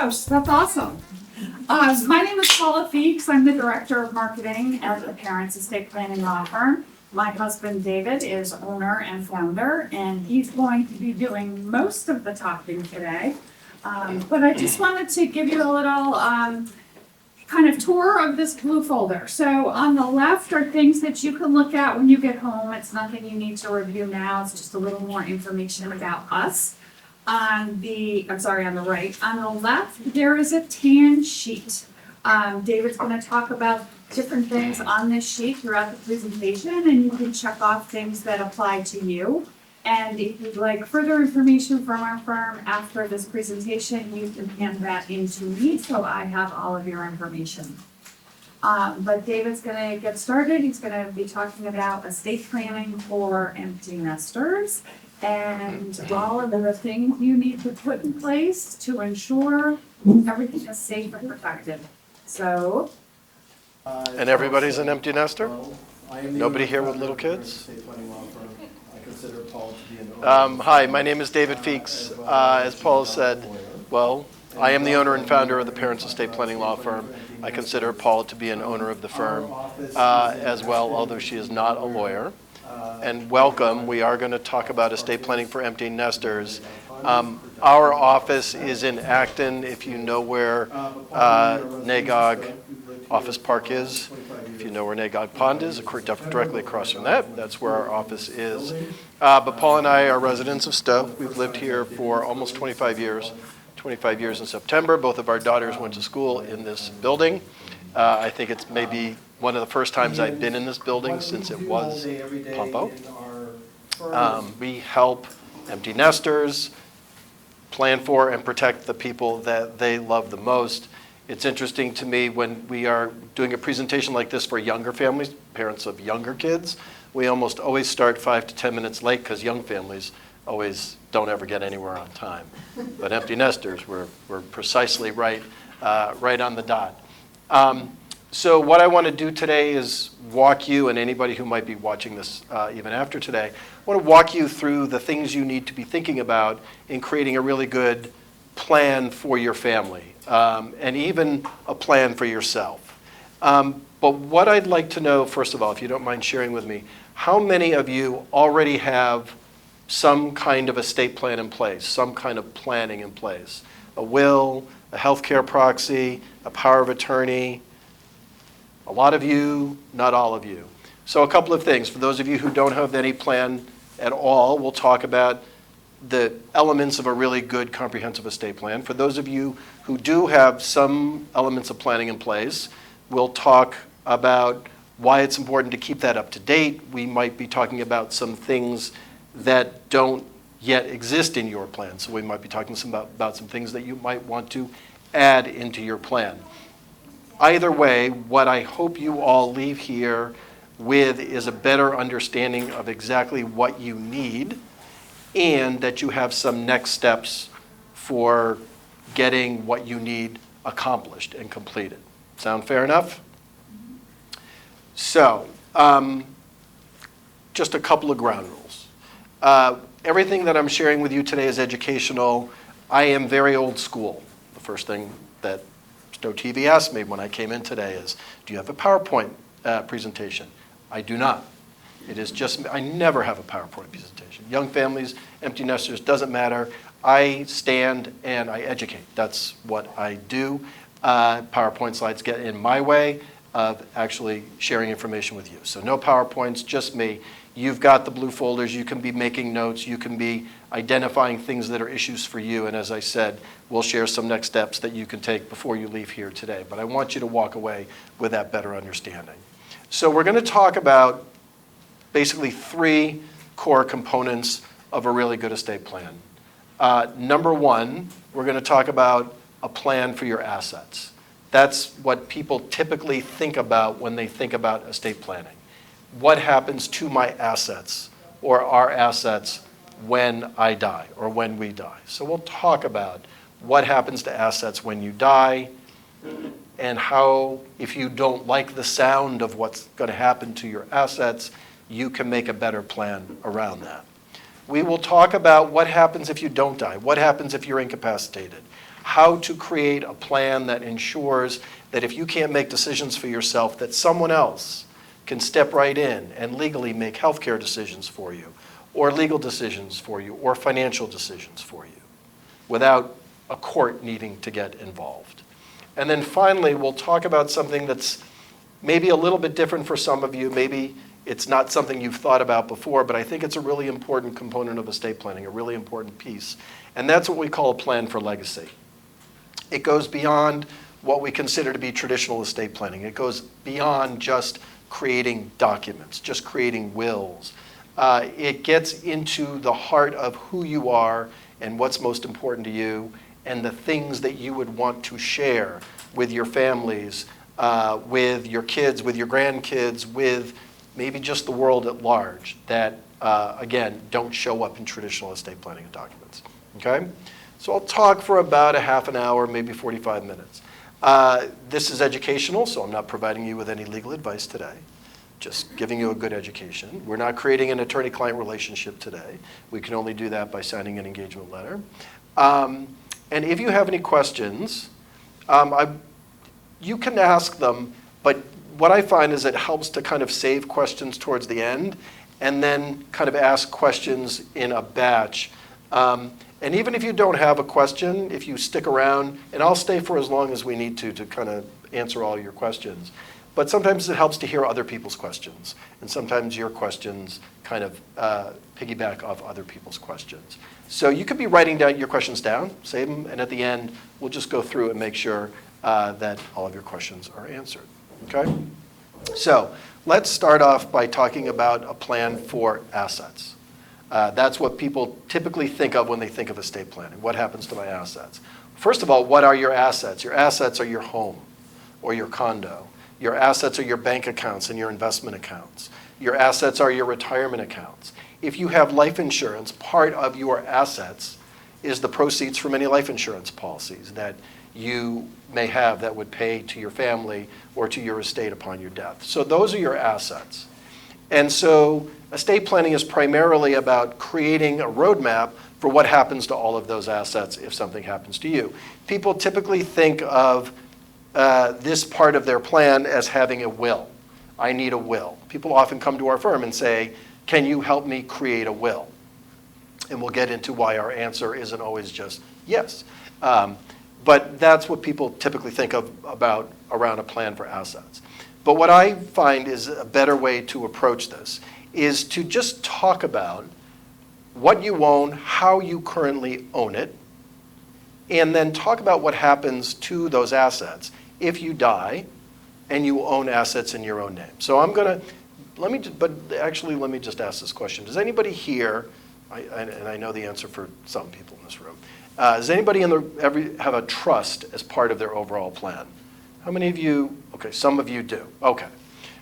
gosh, that's awesome. My name is Paula Feakes. I'm the Director of Marketing at the Parents Estate Planning Law Firm. My husband David is owner and founder, and he's going to be doing most of the talking today. But I just wanted to give you a little kind of tour of this blue folder. So on the left are things that you can look at when you get home. It's nothing you need to review now. It's just a little more information about us. On the right. On the left, there is a tan sheet. David's going to talk about different things on this sheet throughout the presentation, and you can check off things that apply to you. And if you'd like further information from our firm after this presentation, you can hand that in to me so I have all of your information. But David's going to get started. He's going to be talking about estate planning for empty nesters and all of the things you need to put in place to ensure everything is safe and protected. So. And everybody's an empty nester? Nobody here with little kids? Hi, my name is David Feakes. As Paul said, well, I am the owner and founder of the Parents Estate Planning Law Firm. I consider Paula to be an owner of the firm as well, although she is not a lawyer. And welcome. We are going to talk about estate planning for empty nesters. Our office is in Acton, if you know where Nagog Office Park is. If you know where Nagog Pond is, directly across from that, that's where our office is. But Paul and I are residents of Stow. We've lived here for almost 25 years. 25 years in September. Both of our daughters went to school in this building. I think it's maybe one of the first times I've been in this building since it was Pompo. We help empty nesters plan for and protect the people that they love the most. It's interesting to me when we are doing a presentation like this for younger families, parents of younger kids, we almost always start 5 to 10 minutes late because young families always don't ever get anywhere on time. But empty nesters, we're precisely right on the dot. So what I want to do today is walk you, and anybody who might be watching this even after today, I want to walk you through the things you need to be thinking about in creating a really good plan for your family, and even a plan for yourself. But what I'd like to know, first of all, if you don't mind sharing with me, how many of you already have some kind of estate plan in place, some kind of planning in place? A will, a healthcare proxy, a power of attorney? A lot of you, not all of you. So a couple of things. For those of you who don't have any plan at all, we'll talk about the elements of a really good comprehensive estate plan. For those of you who do have some elements of planning in place, we'll talk about why it's important to keep that up to date. We might be talking about some things that don't yet exist in your plan. So we might be talking about some things that you might want to add into your plan. Either way, what I hope you all leave here with is a better understanding of exactly what you need, and that you have some next steps for getting what you need accomplished and completed. Sound fair enough? So, just a couple of ground rules. Everything that I'm sharing with you today is educational. I am very old school. The first thing that Stow TV asked me when I came in today is, do you have a PowerPoint presentation? I do not. It is just, I never have a PowerPoint presentation. Young families, empty nesters, doesn't matter. I stand and I educate. That's what I do. PowerPoint slides get in my way of actually sharing information with you. So no PowerPoints, just me. You've got the blue folders. You can be making notes. You can be identifying things that are issues for you. And as I said, we'll share some next steps that you can take before you leave here today. But I want you to walk away with that better understanding. So we're going to talk about basically 3 core components of a really good estate plan. Number 1, we're going to talk about a plan for your assets. That's what people typically think about when they think about estate planning. What happens to my assets or our assets when I die or when we die? So we'll talk about what happens to assets when you die, and how, if you don't like the sound of what's going to happen to your assets, you can make a better plan around that. We will talk about what happens if you don't die. What happens if you're incapacitated? how to create a plan that ensures that if you can't make decisions for yourself, that someone else can step right in and legally make healthcare decisions for you, or legal decisions for you, or financial decisions for you, without a court needing to get involved. And then finally, we'll talk about something that's maybe a little bit different for some of you. Maybe it's not something you've thought about before, but I think it's a really important component of estate planning, a really important piece. And that's what we call a plan for legacy. It goes beyond what we consider to be traditional estate planning. It goes beyond just creating documents, just creating wills. It gets into the heart of who you are and what's most important to you, and the things that you would want to share with your families, with your kids, with your grandkids, with maybe just the world at large that, again, don't show up in traditional estate planning documents, okay? So I'll talk for about a half an hour, maybe 45 minutes. This is educational, so I'm not providing you with any legal advice today, just giving you a good education. We're not creating an attorney-client relationship today. We can only do that by signing an engagement letter. And if you have any questions, you can ask them, but what I find is it helps to kind of save questions towards the end and then kind of ask questions in a batch. And even if you don't have a question, if you stick around, and I'll stay for as long as we need to kind of answer all your questions. But sometimes it helps to hear other people's questions. And sometimes your questions kind of piggyback off other people's questions. So you could be writing down your questions down, save them, and at the end, we'll just go through and make sure that all of your questions are answered, okay? So let's start off by talking about a plan for assets. That's what people typically think of when they think of estate planning. What happens to my assets? First of all, what are your assets? Your assets are your home or your condo. Your assets are your bank accounts and your investment accounts. Your assets are your retirement accounts. If you have life insurance, part of your assets is the proceeds from any life insurance policies that you may have that would pay to your family or to your estate upon your death. So those are your assets. And so estate planning is primarily about creating a roadmap for what happens to all of those assets if something happens to you. People typically think of this part of their plan as having a will. I need a will. People often come to our firm and say, can you help me create a will? And we'll get into why our answer isn't always just yes. But that's what people typically think of about around a plan for assets. But what I find is a better way to approach this is to just talk about what you own, how you currently own it, and then talk about what happens to those assets if you die and you own assets in your own name. So I'm going to, let me just ask this question. Does anybody here, and I know the answer for some people in this room, does anybody have a trust as part of their overall plan? How many of you, okay, some of you do. Okay,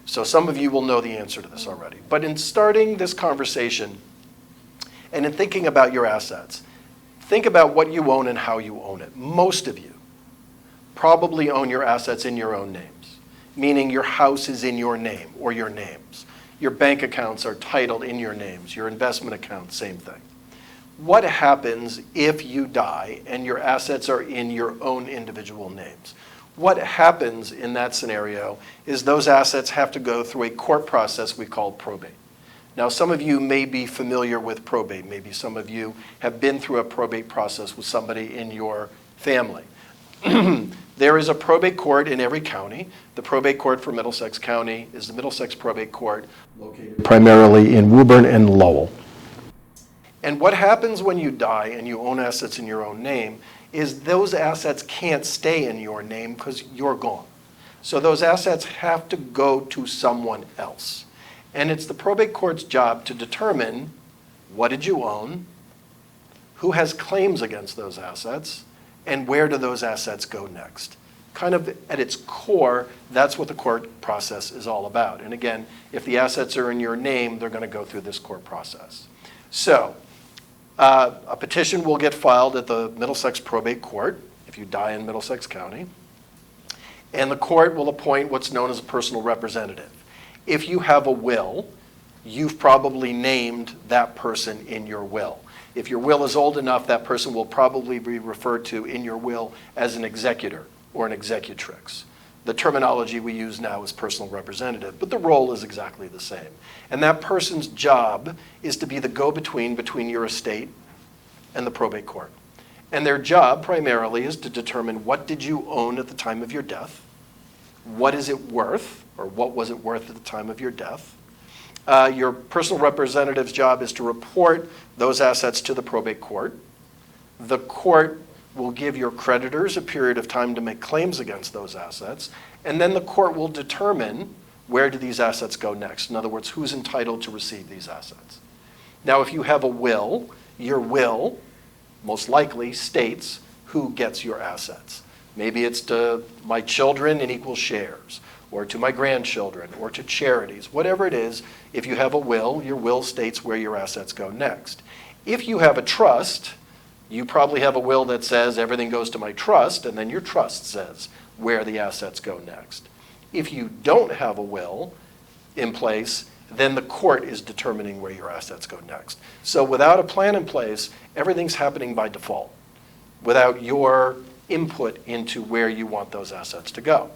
so some of you will know the answer to this already. But in starting this conversation and in thinking about your assets, think about what you own and how you own it. Most of you probably own your assets in your own names, meaning your house is in your name or your names. Your bank accounts are titled in your names. Your investment accounts, same thing. What happens if you die and your assets are in your own individual names? What happens in that scenario is those assets have to go through a court process we call probate. Now, some of you may be familiar with probate. Maybe some of you have been through a probate process with somebody in your family. There is a probate court in every county. The probate court for Middlesex County is the Middlesex Probate Court, located primarily in Woburn and Lowell. And what happens when you die and you own assets in your own name is those assets can't stay in your name because you're gone. So those assets have to go to someone else. And it's the probate court's job to determine what did you own, who has claims against those assets, and where do those assets go next. Kind of at its core, that's what the court process is all about. And again, if the assets are in your name, they're going to go through this court process. So a petition will get filed at the Middlesex Probate Court if you die in Middlesex County. And the court will appoint what's known as a personal representative. If you have a will, you've probably named that person in your will. If your will is old enough, that person will probably be referred to in your will as an executor or an executrix. The terminology we use now is personal representative, but the role is exactly the same. And that person's job is to be the go-between between your estate and the probate court. And their job primarily is to determine what did you own at the time of your death, what is it worth, or what was it worth at the time of your death. Your personal representative's job is to report those assets to the probate court. The court will give your creditors a period of time to make claims against those assets, and then the court will determine where do these assets go next. In other words, who's entitled to receive these assets. Now, if you have a will, your will most likely states who gets your assets. Maybe it's to my children in equal shares, or to my grandchildren, or to charities, whatever it is. If you have a will, your will states where your assets go next. If you have a trust, you probably have a will that says everything goes to my trust, and then your trust says where the assets go next. If you don't have a will in place, then the court is determining where your assets go next. So without a plan in place, everything's happening by default, without your input into where you want those assets to go.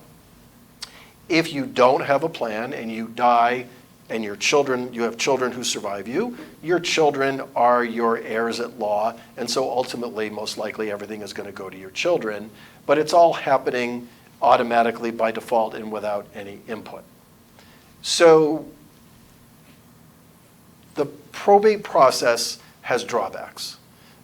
If you don't have a plan and you die and you have children who survive you, your children are your heirs at law, and so ultimately, most likely, everything is going to go to your children, but it's all happening automatically by default and without any input. So the probate process has drawbacks.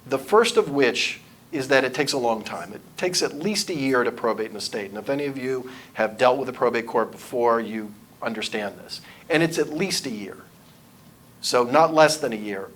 The first of which is that it takes a long time. It takes at least a year to probate an estate. And if any of you have dealt with the probate court before, you understand this. And it's at least a year. So not less than a year,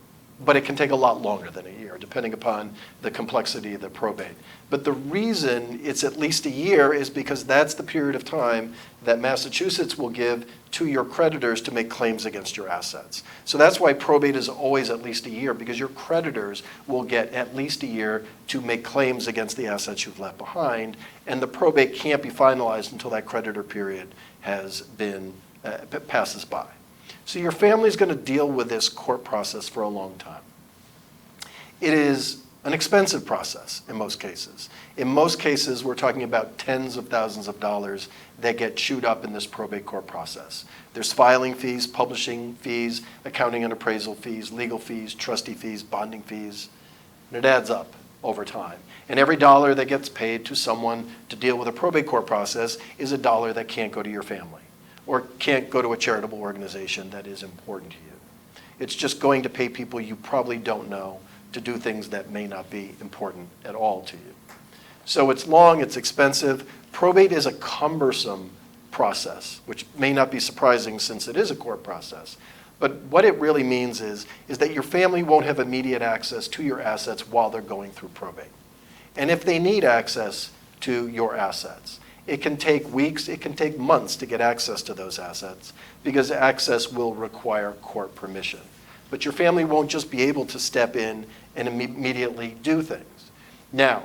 but it can take a lot longer than a year, depending upon the complexity of the probate. But the reason it's at least a year is because that's the period of time that Massachusetts will give to your creditors to make claims against your assets. So that's why probate is always at least a year, because your creditors will get at least a year to make claims against the assets you've left behind, and the probate can't be finalized until that creditor period has been passes by. So your family's going to deal with this court process for a long time. It is an expensive process in most cases. In most cases, we're talking about tens of thousands of dollars that get chewed up in this probate court process. There's filing fees, publishing fees, accounting and appraisal fees, legal fees, trustee fees, bonding fees, and it adds up over time. And every dollar that gets paid to someone to deal with a probate court process is a dollar that can't go to your family or can't go to a charitable organization that is important to you. It's just going to pay people you probably don't know to do things that may not be important at all to you. So it's long, it's expensive. Probate is a cumbersome process, which may not be surprising since it is a court process. But what it really means is that your family won't have immediate access to your assets while they're going through probate. And if they need access to your assets, it can take weeks, it can take months to get access to those assets, because access will require court permission. But your family won't just be able to step in and immediately do things. Now,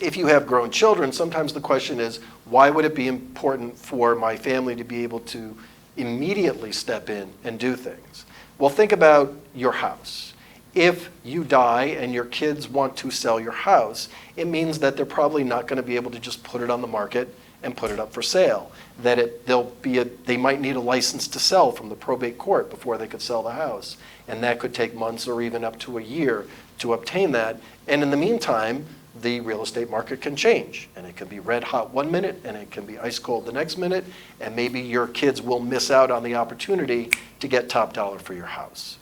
if you have grown children, sometimes the question is, why would it be important for my family to be able to immediately step in and do things? Well, think about your house. If you die and your kids want to sell your house, it means that they're probably not going to be able to just put it on the market and put it up for sale. That they might need a license to sell from the probate court before they could sell the house. And that could take months or even up to a year to obtain that. And in the meantime, the real estate market can change. And it can be red hot one minute and it can be ice cold the next minute. And maybe your kids will miss out on the opportunity to get top dollar for your house.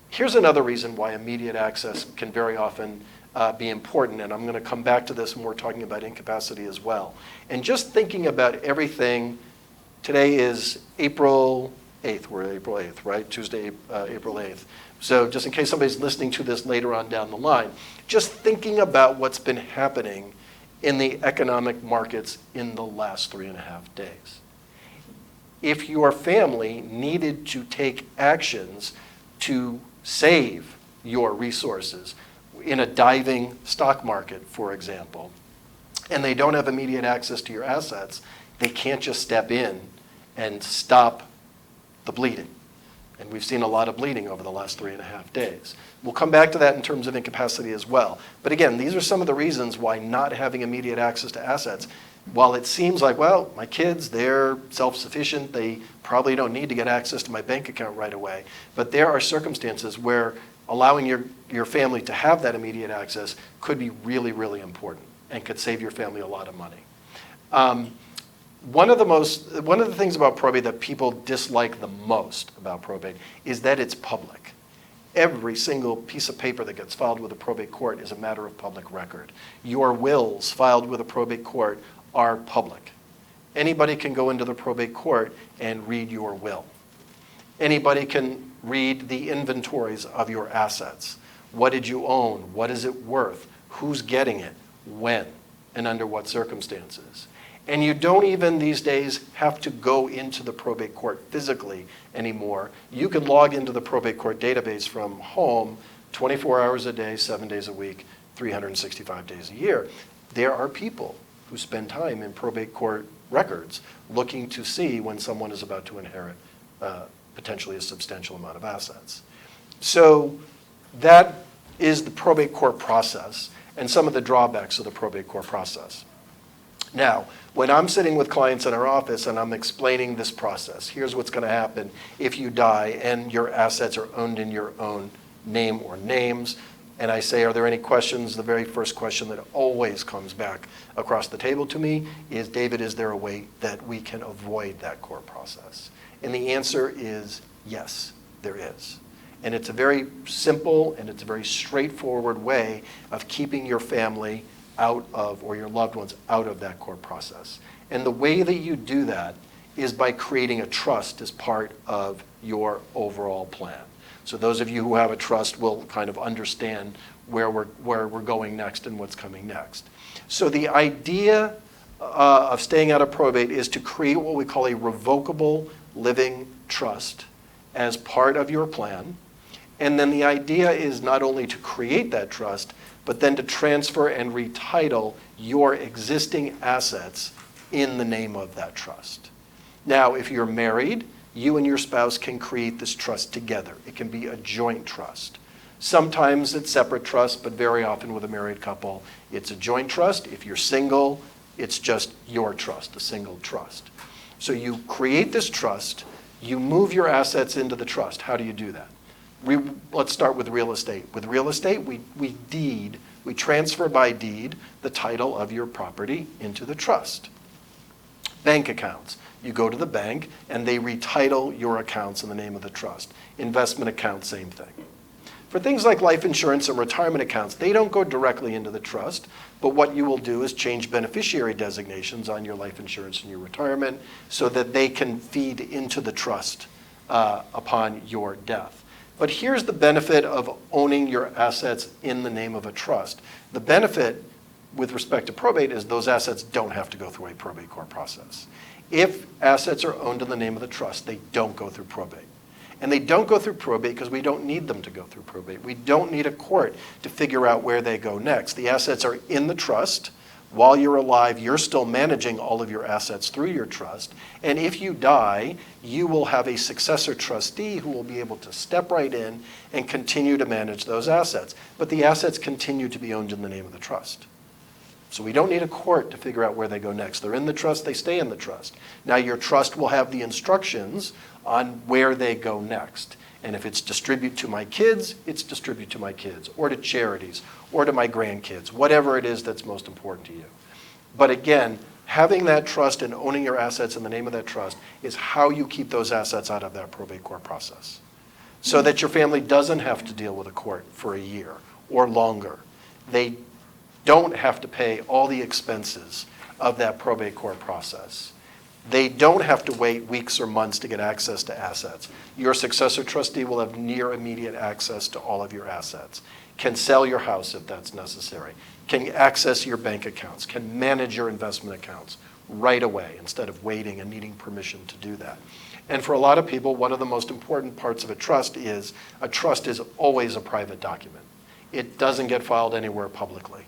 Here's another reason why immediate access can very often be important, and I'm going to come back to this when we're talking about incapacity as well. And just thinking about everything, today is April 8th, we're April 8th, right? Tuesday, April 8th. So just in case somebody's listening to this later on down the line, just thinking about what's been happening in the economic markets in the last 3.5 days. If your family needed to take actions to save your resources in a diving stock market, for example, and they don't have immediate access to your assets, they can't just step in and stop the bleeding And we've seen a lot of bleeding over the last 3.5 days. We'll come back to that in terms of incapacity as well. But again, these are some of the reasons why not having immediate access to assets, while it seems like, well, my kids, they're self-sufficient, they probably don't need to get access to my bank account right away. But there are circumstances where allowing your family to have that immediate access could be really, really important and could save your family a lot of money. One of the things about probate that people dislike the most about probate is that it's public. Every single piece of paper that gets filed with a probate court is a matter of public record. Your wills filed with a probate court are public. Anybody can go into the probate court and read your will. Anybody can read the inventories of your assets. What did you own? What is it worth? Who's getting it? When? And under what circumstances? And you don't even these days have to go into the probate court physically anymore. You can log into the probate court database from home 24 hours a day, 7 days a week, 365 days a year. There are people who spend time in probate court records looking to see when someone is about to inherit potentially a substantial amount of assets. So that is the probate court process and some of the drawbacks of the probate court process. Now, when I'm sitting with clients in our office and I'm explaining this process, here's what's going to happen if you die and your assets are owned in your own name or names, and I say, are there any questions? The very first question that always comes back across the table to me is, David, is there a way that we can avoid that court process? And the answer is yes, there is. And it's a very simple and it's a very straightforward way of keeping your family out of, or your loved ones out of that court process. And the way that you do that is by creating a trust as part of your overall plan. So those of you who have a trust will kind of understand where we're going next and what's coming next. So the idea of staying out of probate is to create what we call a revocable living trust as part of your plan. And then the idea is not only to create that trust, but then to transfer and retitle your existing assets in the name of that trust. Now, if you're married, you and your spouse can create this trust together. It can be a joint trust. Sometimes it's separate trust, but very often with a married couple, it's a joint trust. If you're single, it's just your trust, a single trust. So you create this trust, you move your assets into the trust. How do you do that? Let's start with real estate. With real estate, we transfer by deed the title of your property into the trust. Bank accounts. You go to the bank and they retitle your accounts in the name of the trust. Investment accounts, same thing. For things like life insurance and retirement accounts, they don't go directly into the trust, but what you will do is change beneficiary designations on your life insurance and your retirement so that they can feed into the trust upon your death. But here's the benefit of owning your assets in the name of a trust. The benefit with respect to probate is those assets don't have to go through a probate court process. If assets are owned in the name of the trust, they don't go through probate. And they don't go through probate because we don't need them to go through probate. We don't need a court to figure out where they go next. The assets are in the trust. While you're alive, you're still managing all of your assets through your trust. And if you die, you will have a successor trustee who will be able to step right in and continue to manage those assets. But the assets continue to be owned in the name of the trust. So we don't need a court to figure out where they go next. They're in the trust, they stay in the trust. Now your trust will have the instructions on where they go next. And if it's distribute to my kids, it's distribute to my kids, or to charities, or to my grandkids, whatever it is that's most important to you. But again, having that trust and owning your assets in the name of that trust is how you keep those assets out of that probate court process. So that your family doesn't have to deal with a court for a year or longer. They don't have to pay all the expenses of that probate court process. They don't have to wait weeks or months to get access to assets. Your successor trustee will have near immediate access to all of your assets, can sell your house if that's necessary, can access your bank accounts, can manage your investment accounts right away instead of waiting and needing permission to do that. And for a lot of people, one of the most important parts of a trust is always a private document. It doesn't get filed anywhere publicly.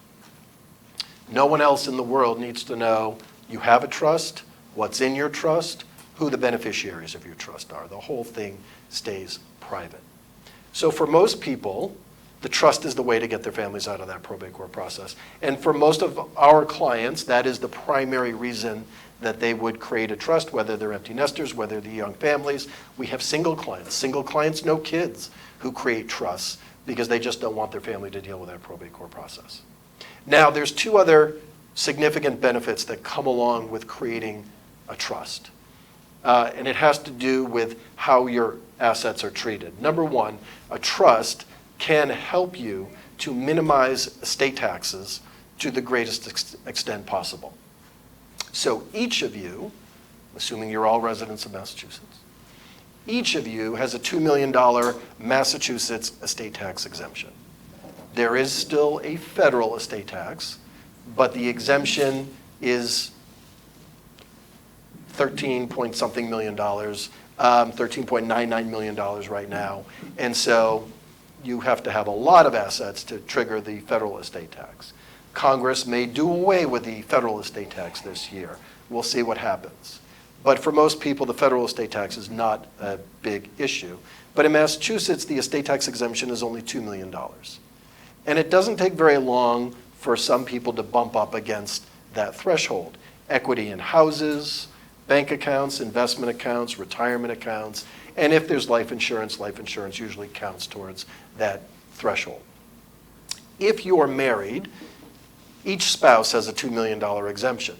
No one else in the world needs to know you have a trust, what's in your trust, who the beneficiaries of your trust are. The whole thing stays private. So for most people, the trust is the way to get their families out of that probate court process. And for most of our clients, that is the primary reason that they would create a trust, whether they're empty nesters, whether they're young families. We have single clients, no kids, who create trusts because they just don't want their family to deal with that probate court process. Now, there's two other significant benefits that come along with creating a trust. And it has to do with how your assets are treated. Number one, a trust can help you to minimize estate taxes to the greatest extent possible. So each of you, assuming you're all residents of Massachusetts, each of you has a $2 million Massachusetts estate tax exemption. There is still a federal estate tax, but the exemption is 13 point something million dollars, $13.99 million right now. And so you have to have a lot of assets to trigger the federal estate tax. Congress may do away with the federal estate tax this year. We'll see what happens. But for most people, the federal estate tax is not a big issue. But in Massachusetts, the estate tax exemption is only $2 million. And it doesn't take very long for some people to bump up against that threshold. Equity in houses, bank accounts, investment accounts, retirement accounts, and if there's life insurance usually counts towards that threshold. If you are married, each spouse has a $2 million exemption.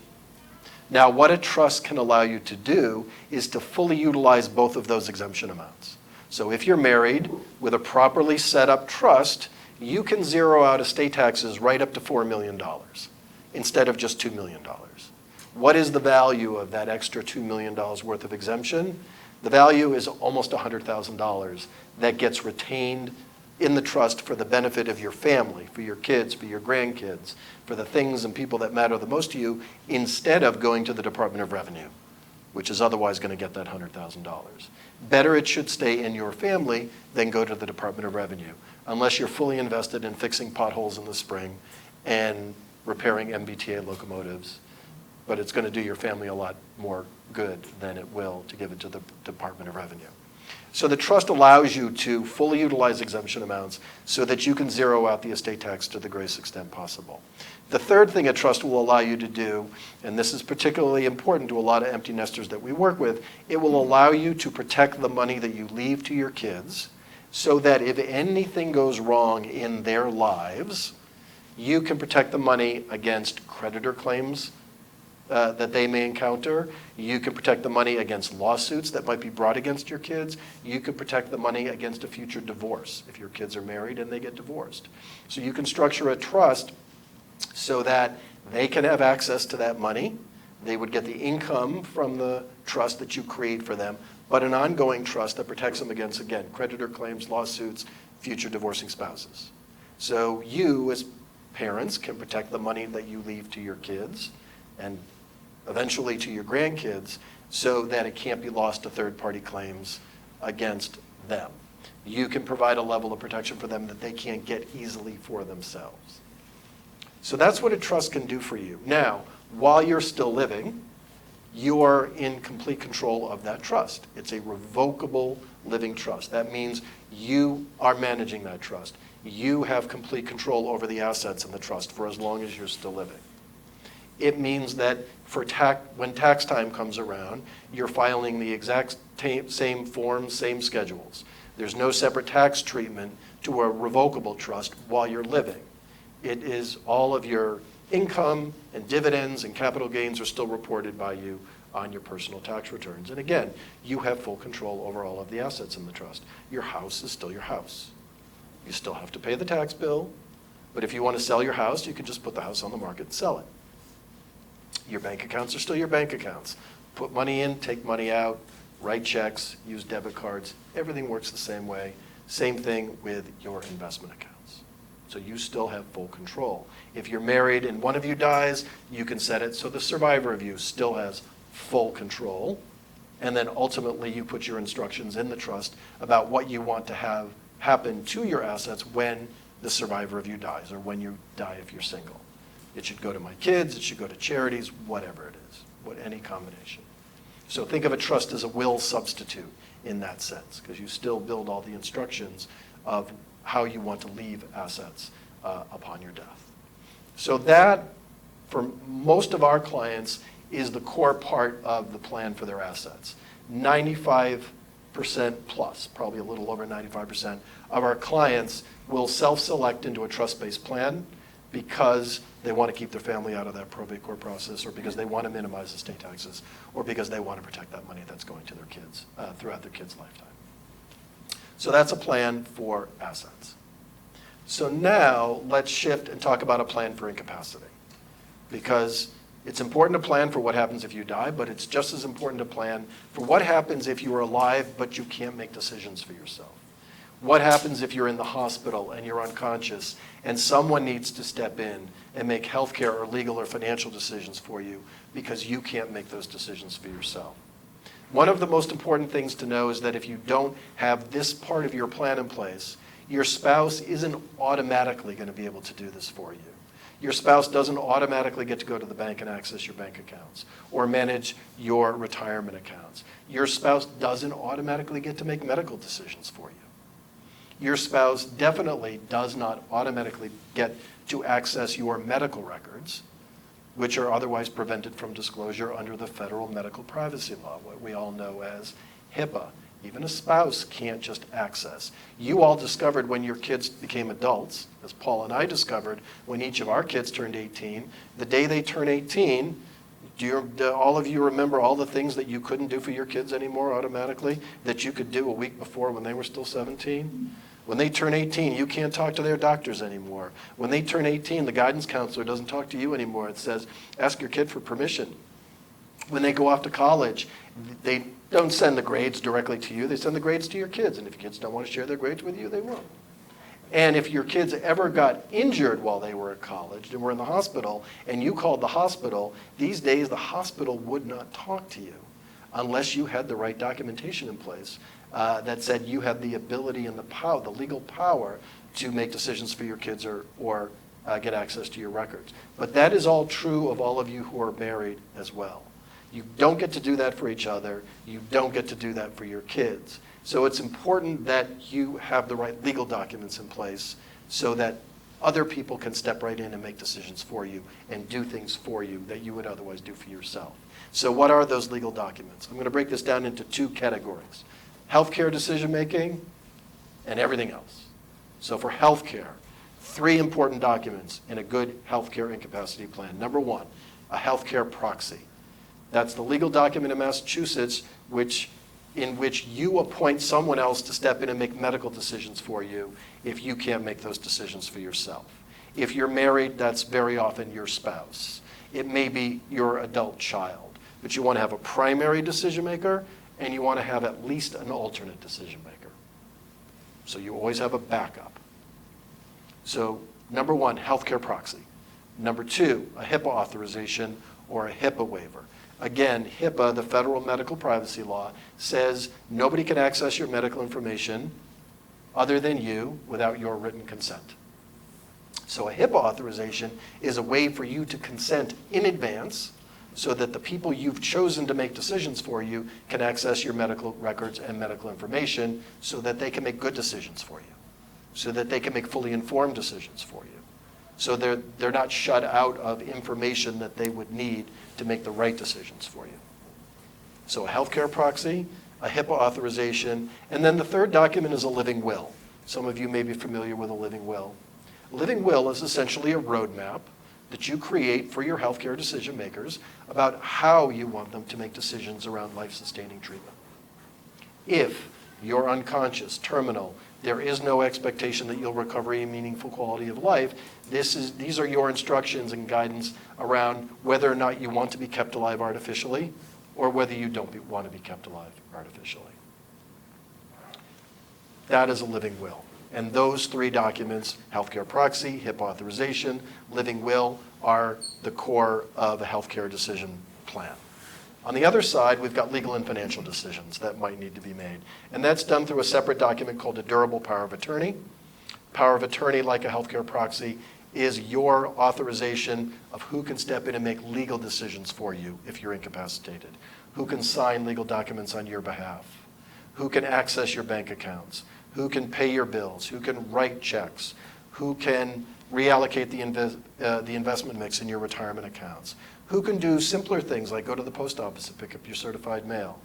Now, what a trust can allow you to do is to fully utilize both of those exemption amounts. So if you're married with a properly set up trust, you can zero out estate taxes right up to $4 million instead of just $2 million. What is the value of that extra $2 million worth of exemption? The value is almost $100,000 that gets retained in the trust for the benefit of your family, for your kids, for your grandkids, for the things and people that matter the most to you, instead of going to the Department of Revenue, which is otherwise going to get that $100,000. Better it should stay in your family than go to the Department of Revenue, unless you're fully invested in fixing potholes in the spring and repairing MBTA locomotives. But it's going to do your family a lot more good than it will to give it to the Department of Revenue. So the trust allows you to fully utilize exemption amounts so that you can zero out the estate tax to the greatest extent possible. The third thing a trust will allow you to do, and this is particularly important to a lot of empty nesters that we work with, it will allow you to protect the money that you leave to your kids so that if anything goes wrong in their lives, you can protect the money against creditor claims that they may encounter. You can protect the money against lawsuits that might be brought against your kids. You can protect the money against a future divorce if your kids are married and they get divorced. So you can structure a trust so that they can have access to that money. They would get the income from the trust that you create for them, but an ongoing trust that protects them against, again, creditor claims, lawsuits, future divorcing spouses. So you, as parents, can protect the money that you leave to your kids and eventually to your grandkids so that it can't be lost to third-party claims against them. You can provide a level of protection for them that they can't get easily for themselves. So that's what a trust can do for you. Now, while you're still living, you are in complete control of that trust. It's a revocable living trust. That means you are managing that trust. You have complete control over the assets in the trust for as long as you're still living. It means that when tax time comes around, you're filing the exact same forms, same schedules. There's no separate tax treatment to a revocable trust while you're living. It is all of your income and dividends and capital gains are still reported by you on your personal tax returns. And again, you have full control over all of the assets in the trust. Your house is still your house. You still have to pay the tax bill, but if you want to sell your house, you can just put the house on the market and sell it. Your bank accounts are still your bank accounts. Put money in, take money out, write checks, use debit cards. Everything works the same way. Same thing with your investment accounts. So you still have full control. If you're married and one of you dies, you can set it so the survivor of you still has full control. And then ultimately you put your instructions in the trust about what you want to have happen to your assets when the survivor of you dies or when you die if you're single. It should go to my kids, it should go to charities, whatever it is, any combination. So think of a trust as a will substitute in that sense, because you still build all the instructions of how you want to leave assets upon your death. So that, for most of our clients, is the core part of the plan for their assets. 95% plus, probably a little over 95% of our clients will self-select into a trust-based plan because they want to keep their family out of that probate court process, or because they want to minimize estate taxes, or because they want to protect that money that's going to their kids throughout their kids' lifetime. So that's a plan for assets. So now let's shift and talk about a plan for incapacity, because it's important to plan for what happens if you die, but it's just as important to plan for what happens if you are alive but you can't make decisions for yourself. What happens if you're in the hospital and you're unconscious and someone needs to step in and make healthcare or legal or financial decisions for you because you can't make those decisions for yourself? One of the most important things to know is that if you don't have this part of your plan in place, your spouse isn't automatically going to be able to do this for you. Your spouse doesn't automatically get to go to the bank and access your bank accounts or manage your retirement accounts. Your spouse doesn't automatically get to make medical decisions for you. Your spouse definitely does not automatically get to access your medical records, which are otherwise prevented from disclosure under the federal medical privacy law, what we all know as HIPAA. Even a spouse can't just access. You all discovered when your kids became adults, as Paul and I discovered when each of our kids turned 18, the day they turn 18, do all of you remember all the things that you couldn't do for your kids anymore automatically that you could do a week before when they were still 17? When they turn 18, you can't talk to their doctors anymore. When they turn 18, the guidance counselor doesn't talk to you anymore. It says, ask your kid for permission. When they go off to college, they don't send the grades directly to you. They send the grades to your kids. And if your kids don't want to share their grades with you, they won't. And if your kids ever got injured while they were at college and were in the hospital, and you called the hospital, these days the hospital would not talk to you unless you had the right documentation in place that said you had the ability and the power, the legal power, to make decisions for your kids or get access to your records. But that is all true of all of you who are married as well. You don't get to do that for each other. You don't get to do that for your kids. So it's important that you have the right legal documents in place so that other people can step right in and make decisions for you and do things for you that you would otherwise do for yourself. So what are those legal documents? I'm going to break this down into two categories: healthcare decision-making and everything else. So for healthcare, three important documents in a good healthcare incapacity plan. Number one, a healthcare proxy. That's the legal document in Massachusetts in which you appoint someone else to step in and make medical decisions for you if you can't make those decisions for yourself. If you're married, that's very often your spouse. It may be your adult child, but you want to have a primary decision maker and you want to have at least an alternate decision maker. So you always have a backup. So number one, healthcare proxy. Number two, a HIPAA authorization or a HIPAA waiver. Again, HIPAA, the federal medical privacy law, says nobody can access your medical information other than you without your written consent. So a HIPAA authorization is a way for you to consent in advance so that the people you've chosen to make decisions for you can access your medical records and medical information so that they can make good decisions for you, so that they can make fully informed decisions for you. So they're not shut out of information that they would need to make the right decisions for you. So a healthcare proxy, a HIPAA authorization, and then the third document is a living will. Some of you may be familiar with a living will. A living will is essentially a roadmap that you create for your healthcare decision makers about how you want them to make decisions around life-sustaining treatment. If you're unconscious, terminal, there is no expectation that you'll recover a meaningful quality of life, these are your instructions and guidance around whether or not you want to be kept alive artificially or whether you don't want to be kept alive artificially. That is a living will. And those three documents, healthcare proxy, HIPAA authorization, living will, are the core of a healthcare decision plan. On the other side, we've got legal and financial decisions that might need to be made. And that's done through a separate document called a durable power of attorney. Power of attorney, like a healthcare proxy, is your authorization of who can step in and make legal decisions for you if you're incapacitated, who can sign legal documents on your behalf, who can access your bank accounts, who can pay your bills, who can write checks, who can reallocate the investment mix in your retirement accounts, who can do simpler things like go to the post office and pick up your certified mail,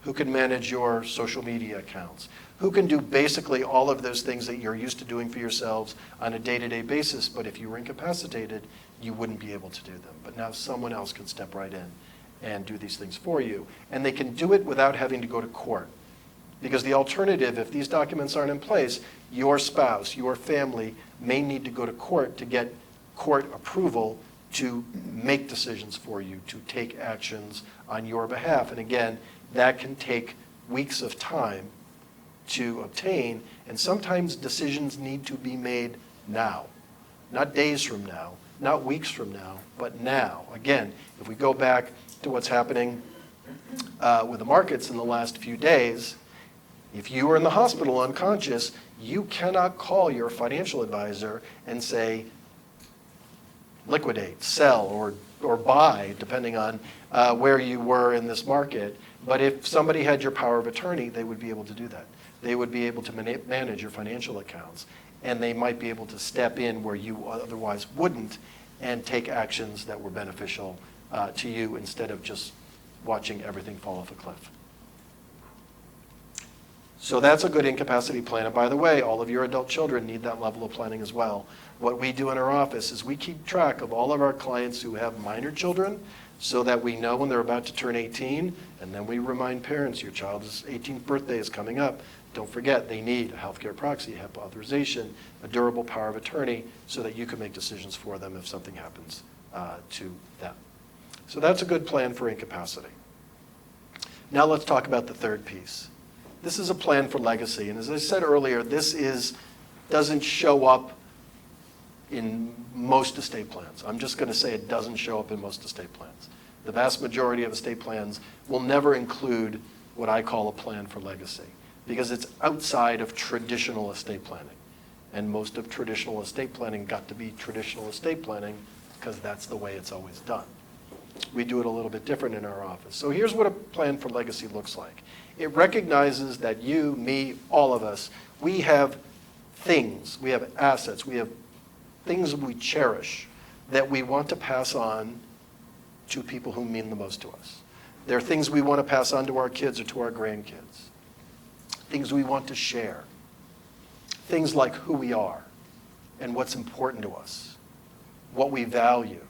who can manage your social media accounts, who can do basically all of those things that you're used to doing for yourselves on a day-to-day basis, but if you were incapacitated, you wouldn't be able to do them. But now someone else can step right in and do these things for you. And they can do it without having to go to court. Because the alternative, if these documents aren't in place, your spouse, your family may need to go to court to get court approval to make decisions for you, to take actions on your behalf. And again, that can take weeks of time to obtain, and sometimes decisions need to be made now. Not days from now, not weeks from now, but now. Again, if we go back to what's happening with the markets in the last few days, if you are in the hospital unconscious, you cannot call your financial advisor and say, liquidate, sell, or buy, depending on where you were in this market. But if somebody had your power of attorney, they would be able to do that. They would be able to manage your financial accounts, and they might be able to step in where you otherwise wouldn't and take actions that were beneficial to you instead of just watching everything fall off a cliff. So that's a good incapacity plan. And by the way, all of your adult children need that level of planning as well. What we do in our office is we keep track of all of our clients who have minor children so that we know when they're about to turn 18, and then we remind parents, your child's 18th birthday is coming up. Don't forget, they need a healthcare proxy, HIPAA authorization, a durable power of attorney, so that you can make decisions for them if something happens to them. So that's a good plan for incapacity. Now let's talk about the third piece. This is a plan for legacy, and as I said earlier, this doesn't show up in most estate plans. I'm just going to say it doesn't show up in most estate plans. The vast majority of estate plans will never include what I call a plan for legacy, because it's outside of traditional estate planning. And most of traditional estate planning got to be traditional estate planning because that's the way it's always done. We do it a little bit different in our office. So here's what a plan for legacy looks like. It recognizes that you, me, all of us, we have things, we have assets, we have things we cherish that we want to pass on to people who mean the most to us. There are things we want to pass on to our kids or to our grandkids. Things we want to share. Things like who we are and what's important to us, what we value.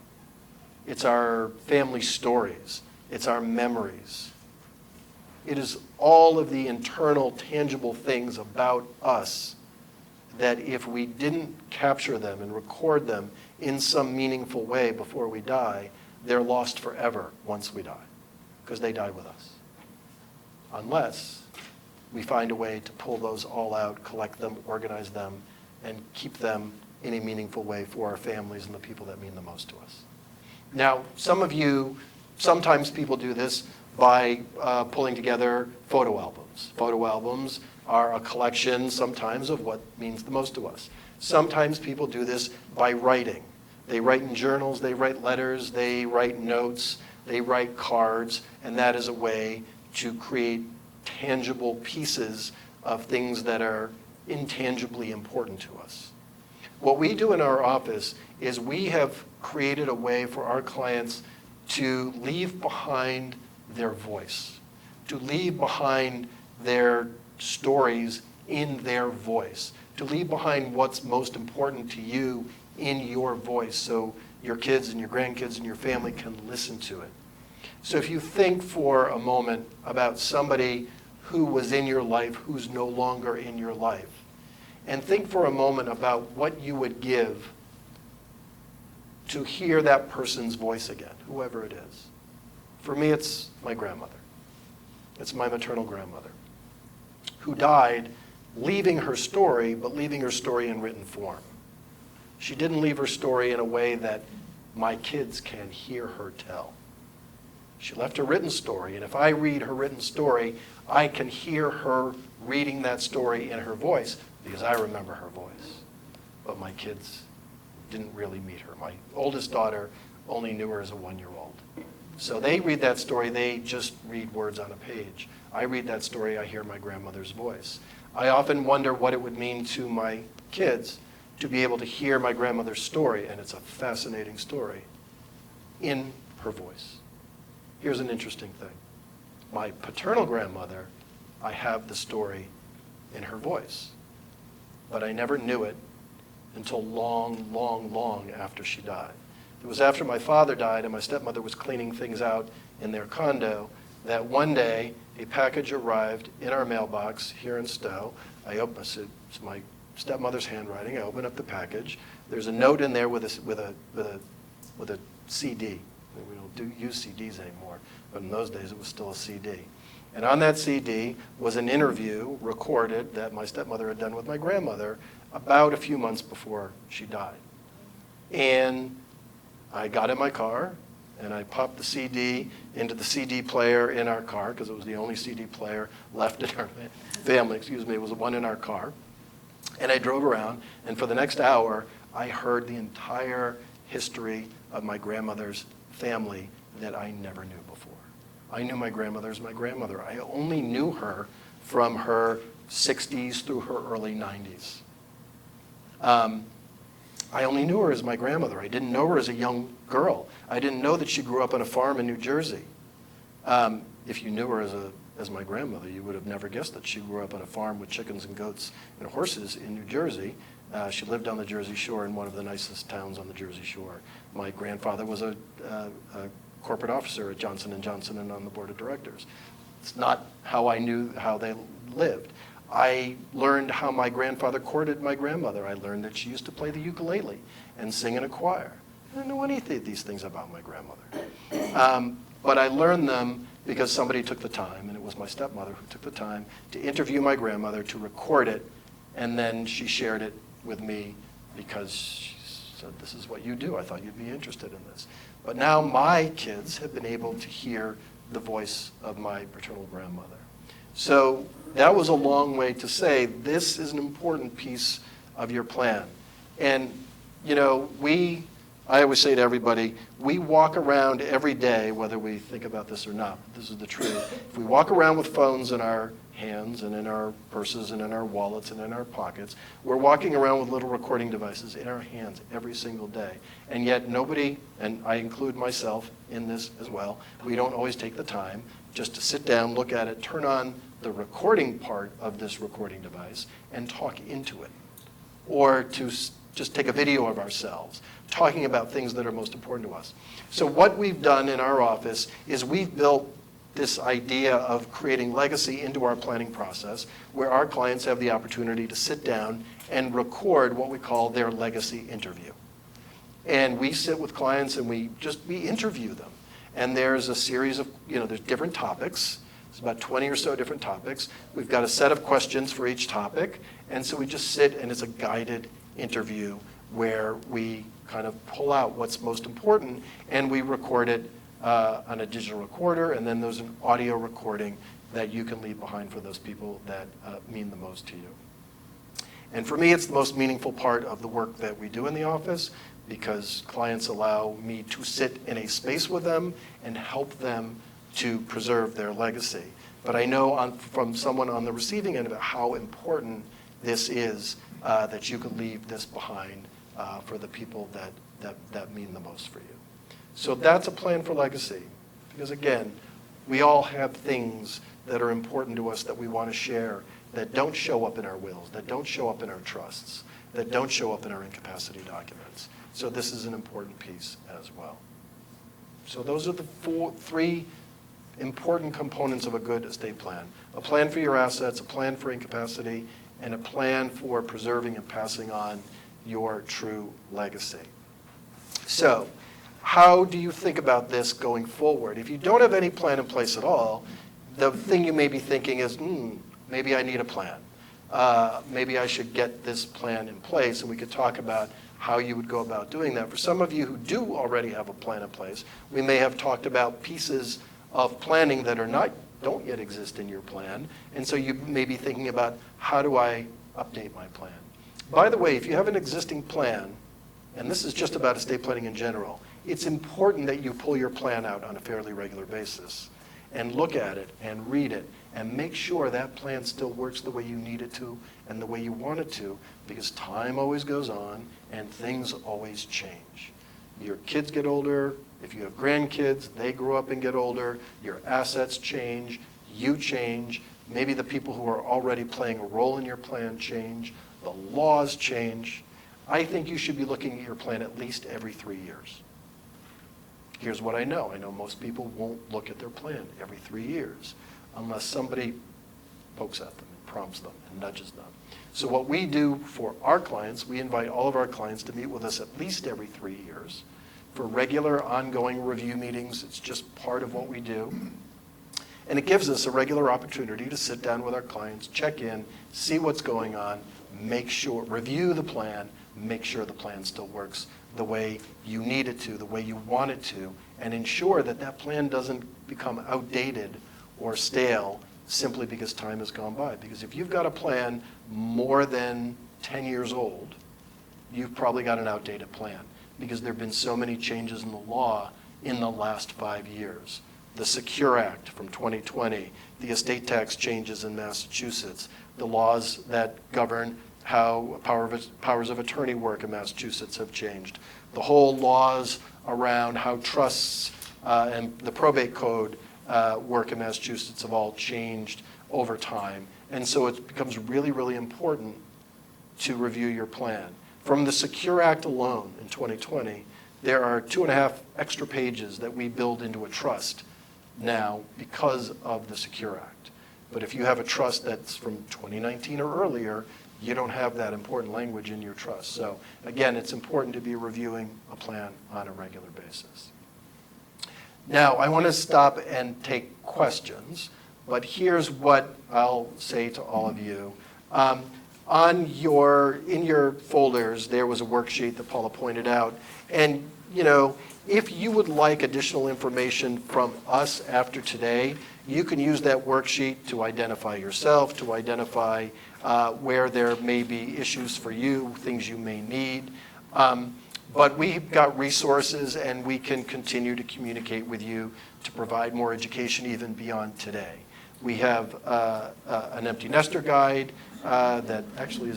It's our family stories. It's our memories. It is all of the internal, tangible things about us that if we didn't capture them and record them in some meaningful way before we die, they're lost forever once we die, because they die with us. Unless we find a way to pull those all out, collect them, organize them, and keep them in a meaningful way for our families and the people that mean the most to us. Now, sometimes people do this by pulling together photo albums. Photo albums are a collection sometimes of what means the most to us. Sometimes people do this by writing. They write in journals, they write letters, they write notes, they write cards, and that is a way to create tangible pieces of things that are intangibly important to us. What we do in our office is we have created a way for our clients to leave behind their voice, to leave behind their stories in their voice, to leave behind what's most important to you in your voice so your kids and your grandkids and your family can listen to it. So if you think for a moment about somebody who was in your life who's no longer in your life, and think for a moment about what you would give to hear that person's voice again, whoever it is. For me, it's my grandmother. It's my maternal grandmother, who died leaving her story, but leaving her story in written form. She didn't leave her story in a way that my kids can hear her tell. She left a written story, and if I read her written story, I can hear her reading that story in her voice because I remember her voice. But my kids didn't really meet her. My oldest daughter only knew her as a 1-year-old. So they read that story, they just read words on a page. I read that story, I hear my grandmother's voice. I often wonder what it would mean to my kids to be able to hear my grandmother's story, and it's a fascinating story, in her voice. Here's an interesting thing. My paternal grandmother, I have the story in her voice, but I never knew it until long, long, long after she died. It was after my father died and my stepmother was cleaning things out in their condo that one day a package arrived in our mailbox here in Stow. I opened it, it's my stepmother's handwriting. I opened up the package. There's a note in there with a CD. We don't use CDs anymore, but in those days it was still a CD. And on that CD was an interview recorded that my stepmother had done with my grandmother about a few months before she died. And I got in my car and I popped the CD into the CD player in our car, because it was the only CD player left in our family, it was the one in our car. And I drove around, and for the next hour, I heard the entire history of my grandmother's family that I never knew before. I knew my grandmother as my grandmother. I only knew her from her 60s through her early 90s. I only knew her as my grandmother. I didn't know her as a young girl. I didn't know that she grew up on a farm in New Jersey. If you knew her as my grandmother, you would have never guessed that she grew up on a farm with chickens and goats and horses in New Jersey. She lived on the Jersey Shore in one of the nicest towns on the Jersey Shore. My grandfather was a corporate officer at Johnson & Johnson and on the board of directors. It's not how I knew how they lived. I learned how my grandfather courted my grandmother. I learned that she used to play the ukulele and sing in a choir. I didn't know any of these things about my grandmother. But I learned them because somebody took the time, and it was my stepmother who took the time to interview my grandmother, to record it, and then she shared it with me because she said, this is what you do. I thought you'd be interested in this. But now my kids have been able to hear the voice of my paternal grandmother. So that was a long way to say this is an important piece of your plan. And, you know, I always say to everybody, we walk around every day, whether we think about this or not. This is the truth. If we walk around with phones in our hands and in our purses and in our wallets and in our pockets, we're walking around with little recording devices in our hands every single day. And yet nobody, and I include myself in this as well, we don't always take the time just to sit down, look at it, turn on the recording part of this recording device and talk into it. Or to just take a video of ourselves talking about things that are most important to us. So what we've done in our office is we've built this idea of creating legacy into our planning process, where our clients have the opportunity to sit down and record what we call their legacy interview. And we sit with clients and we interview them. And there's a series of, there's different topics. There's about 20 or so different topics. We've got a set of questions for each topic. And so we just sit, and it's a guided interview where we kind of pull out what's most important, and we record it on a digital recorder, and then there's an audio recording that you can leave behind for those people that mean the most to you. And for me, it's the most meaningful part of the work that we do in the office, because clients allow me to sit in a space with them and help them to preserve their legacy. But I know from someone on the receiving end of it how important this is, that you can leave this behind for the people that mean the most for you. So that's a plan for legacy. Because again, we all have things that are important to us that we want to share that don't show up in our wills, that don't show up in our trusts, that don't show up in our incapacity documents. So this is an important piece as well. So those are the three important components of a good estate plan. A plan for your assets, a plan for incapacity, and a plan for preserving and passing on your true legacy. So, how do you think about this going forward? If you don't have any plan in place at all, the thing you may be thinking is, maybe I need a plan. Maybe I should get this plan in place, and we could talk about how you would go about doing that. For some of you who do already have a plan in place, we may have talked about pieces of planning that don't yet exist in your plan, and so you may be thinking about, how do I update my plan? By the way, if you have an existing plan, and this is just about estate planning in general, it's important that you pull your plan out on a fairly regular basis and look at it and read it and make sure that plan still works the way you need it to and the way you want it to, because time always goes on and things always change. Your kids get older. If you have grandkids, they grow up and get older. Your assets change. You change. Maybe the people who are already playing a role in your plan change. The laws change. I think you should be looking at your plan at least every 3 years. Here's what I know. I know most people won't look at their plan every 3 years unless somebody pokes at them and prompts them and nudges them. So what we do for our clients, we invite all of our clients to meet with us at least every 3 years for regular ongoing review meetings. It's just part of what we do. And it gives us a regular opportunity to sit down with our clients, check in, see what's going on, make sure, review the plan, make sure the plan still works the way you need it to, the way you want it to, and ensure that that plan doesn't become outdated or stale simply because time has gone by. Because if you've got a plan more than 10 years old, you've probably got an outdated plan, because there have been so many changes in the law in the last 5 years. The Secure Act from 2020, the estate tax changes in Massachusetts, the laws that govern how powers of attorney work in Massachusetts have changed. The whole laws around how trusts and the probate code work in Massachusetts have all changed over time. And so it becomes really, really important to review your plan. From the Secure Act alone in 2020, there are 2.5 extra pages that we build into a trust now because of the Secure Act. But if you have a trust that's from 2019 or earlier, you don't have that important language in your trust. So again, it's important to be reviewing a plan on a regular basis. Now, I want to stop and take questions, but here's what I'll say to all of you. In your folders, there was a worksheet that Paula pointed out, and if you would like additional information from us after today, you can use that worksheet to identify yourself, to identify where there may be issues for you, things you may need. But we've got resources, and we can continue to communicate with you to provide more education even beyond today. We have an empty nester guide that actually,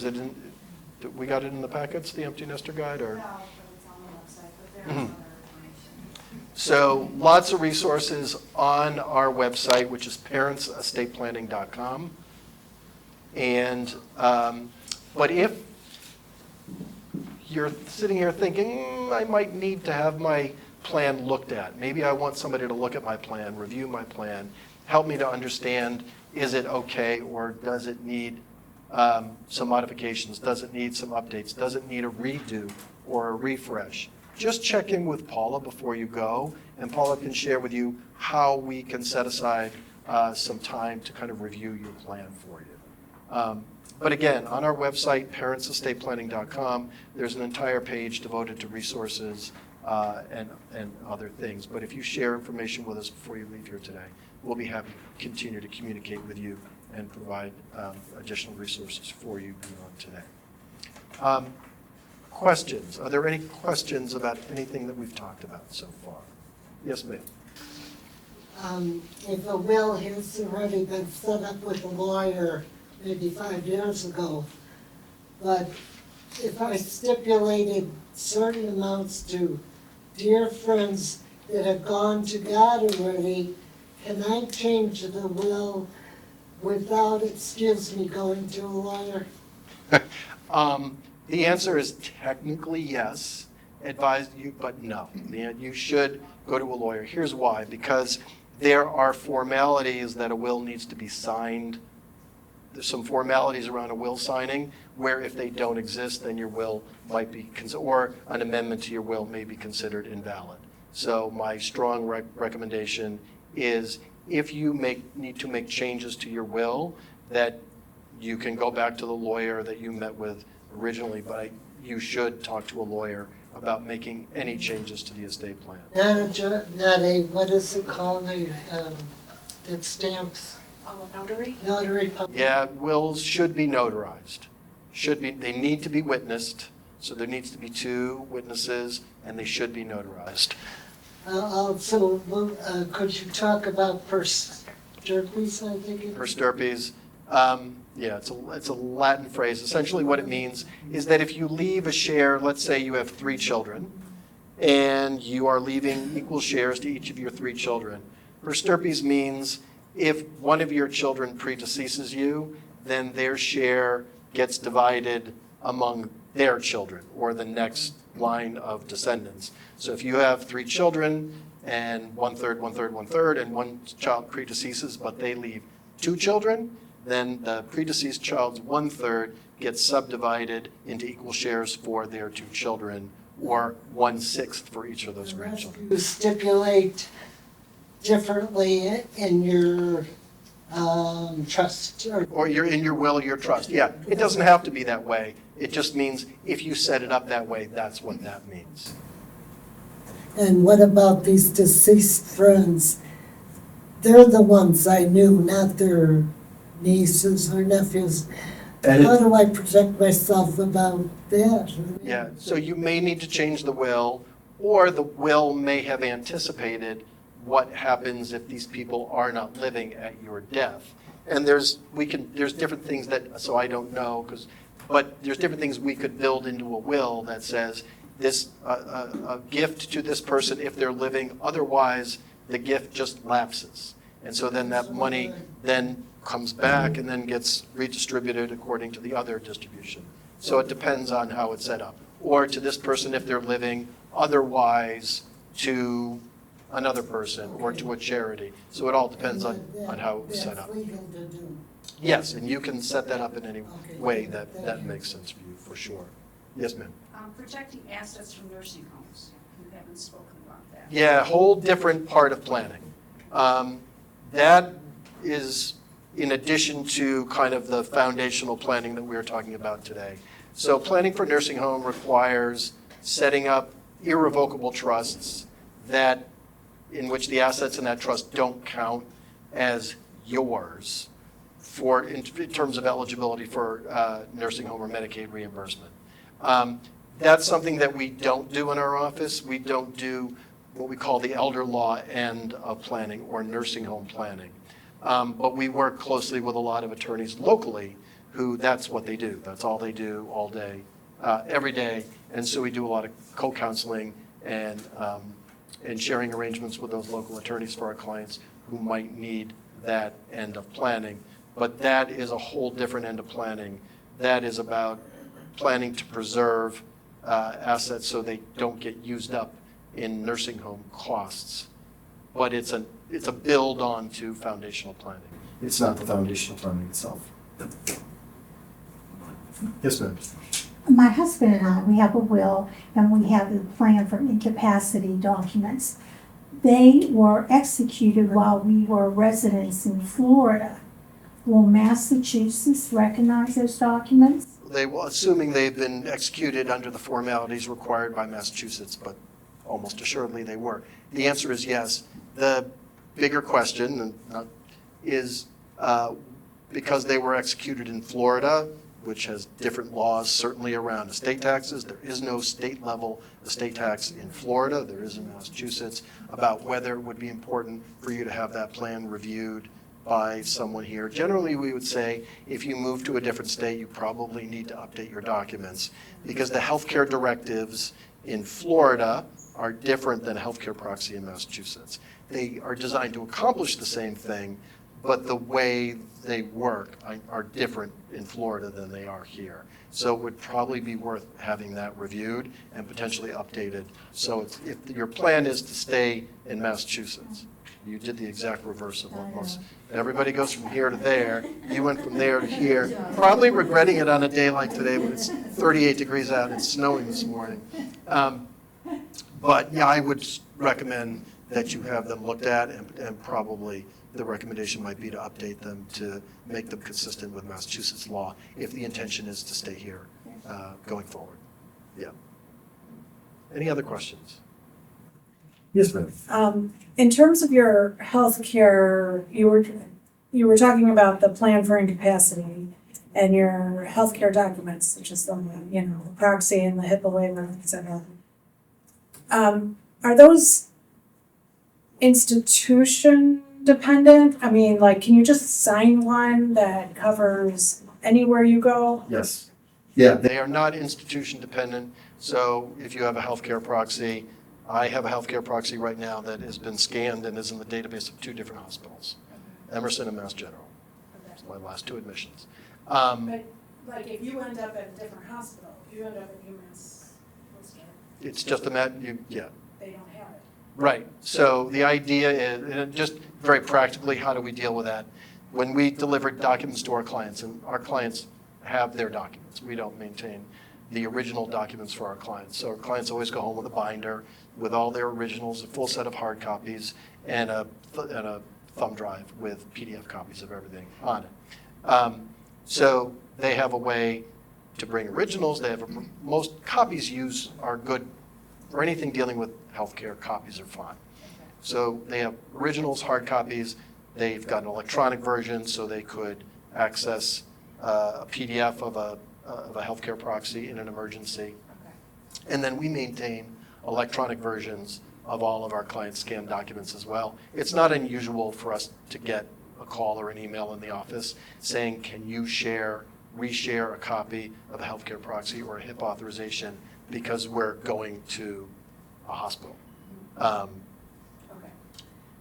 we got it in the packets, the empty nester guide? Or? No, but it's on the website, but there's other information. So lots of resources on our website, which is parentsestateplanning.com. And, but if you're sitting here thinking, I might need to have my plan looked at. Maybe I want somebody to look at my plan, review my plan, help me to understand, is it okay, or does it need some modifications? Does it need some updates? Does it need a redo or a refresh? Just check in with Paula before you go, and Paula can share with you how we can set aside some time to kind of review your plan for you. But again, on our website, parentsestateplanning.com, there's an entire page devoted to resources and other things. But if you share information with us before you leave here today, we'll be happy to continue to communicate with you and provide additional resources for you beyond today. Questions? Are there any questions about anything that we've talked about so far? Yes, ma'am. If a will has already been set up with a lawyer maybe 5 years ago, but if I stipulated certain amounts to dear friends that have gone to God already, can I change the will without, excuse me, going to a lawyer? The answer is technically yes, advise you, but no. You should go to a lawyer. Here's why. Because there are formalities that a will needs to be signed. There's some formalities around a will signing where if they don't exist, then your will might be, or an amendment to your will may be considered invalid. So my strong recommendation is if you need to make changes to your will, that you can go back to the lawyer that you met with originally, but you should talk to a lawyer about making any changes to the estate plan. Not a what is it called, that stamps? Oh, notary? Notary public. Yeah, wills should be notarized. They need to be witnessed. So there needs to be 2 witnesses, and they should be notarized. Also, could you talk about first Jerpies, I think it is? Per stirpes, yeah, it's a Latin phrase. Essentially what it means is that if you leave a share, let's say you have 3 children, and you are leaving equal shares to each of your 3 children. Per stirpes means if one of your children predeceases you, then their share gets divided among their children or the next line of descendants. So if you have 3 children and 1/3, 1/3, 1/3, and one child predeceases, but they leave 2 children, then the predeceased child's 1/3 gets subdivided into equal shares for their 2 children, or 1/6 for each of those grandchildren. You stipulate differently in your trust Or you're in your will or your trust. Yeah, it doesn't have to be that way. It just means if you set it up that way, that's what that means. And what about these deceased friends? They're the ones I knew, not their nieces or nephews. How do I protect myself about that? Yeah, so you may need to change the will, or the will may have anticipated what happens if these people are not living at your death. And there's different things that, so I don't know, but there's different things we could build into a will that says this, a gift to this person if they're living, otherwise the gift just lapses. And so then that money then comes back and then gets redistributed according to the other distribution. So it depends on how it's set up. Or to this person if they're living, otherwise to another person or to a charity. So it all depends on how it was set up. That's legal to do. Yes, and you can set that up in any way that makes sense for you, for sure. Yes, ma'am. Protecting assets from nursing homes. You haven't spoken about that. Yeah, whole different part of planning. That is in addition to kind of the foundational planning that we were talking about today. So planning for nursing home requires setting up irrevocable trusts that in which the assets in that trust don't count as yours for in terms of eligibility for nursing home or Medicaid reimbursement. That's something that we don't do in our office. We don't do what we call the elder law end of planning or nursing home planning. But we work closely with a lot of attorneys locally who that's what they do. That's all they do all day, every day. And so we do a lot of co-counseling and sharing arrangements with those local attorneys for our clients who might need that end of planning. But that is a whole different end of planning. That is about planning to preserve assets so they don't get used up in nursing home costs. But it's a build on to foundational planning. It's not the foundational planning itself. Yes, ma'am. My husband and I, we have a will and we have the plan for incapacity documents. They were executed while we were residents in Florida. Will Massachusetts recognize those documents? Assuming they've been executed under the formalities required by Massachusetts, but almost assuredly they were. The answer is yes. The bigger question is because they were executed in Florida, which has different laws certainly around estate taxes. There is no state level estate tax in Florida. There is in Massachusetts, about whether it would be important for you to have that plan reviewed by someone here. Generally, we would say if you move to a different state, you probably need to update your documents because the healthcare directives in Florida are different than healthcare proxy in Massachusetts. They are designed to accomplish the same thing, but the way they work are different in Florida than they are here. So it would probably be worth having that reviewed and potentially updated. So if your plan is to stay in Massachusetts, you did the exact reverse of what most, everybody goes from here to there. You went from there to here, probably regretting it on a day like today when it's 38 degrees out and it's snowing this morning. But yeah, I would recommend that you have them looked at and probably the recommendation might be to update them to make them consistent with Massachusetts law if the intention is to stay here going forward. Yeah. Any other questions? Yes, ma'am. In terms of your health care, you were talking about the plan for incapacity, and your healthcare documents, such as the, the proxy and the HIPAA waiver, et cetera. Are those institution dependent? I mean, like, can you just sign one that covers anywhere you go? Yes. Yeah, they are not institution dependent. So if you have a healthcare proxy, I have a healthcare proxy right now that has been scanned and is in the database of 2 different hospitals, Emerson and Mass General. It's my last 2 admissions. But, like, if you end up at a different hospital, if you end up at UMass, It's just a yeah. they don't have it. Right. So the idea is, and just very practically, how do we deal with that? When we deliver documents to our clients, and our clients have their documents, we don't maintain the original documents for our clients. So our clients always go home with a binder with all their originals, a full set of hard copies, and a thumb drive with PDF copies of everything on it. So they have a way to bring originals. They have most copies are good for anything dealing with healthcare. Copies are fine. So they have originals, hard copies. They've got an electronic version, so they could access a PDF of a healthcare proxy in an emergency. And then we maintain electronic versions of all of our clients' scanned documents as well. It's not unusual for us to get a call or an email in the office saying, can you reshare a copy of a healthcare proxy or a HIP authorization because we're going to a hospital. Okay.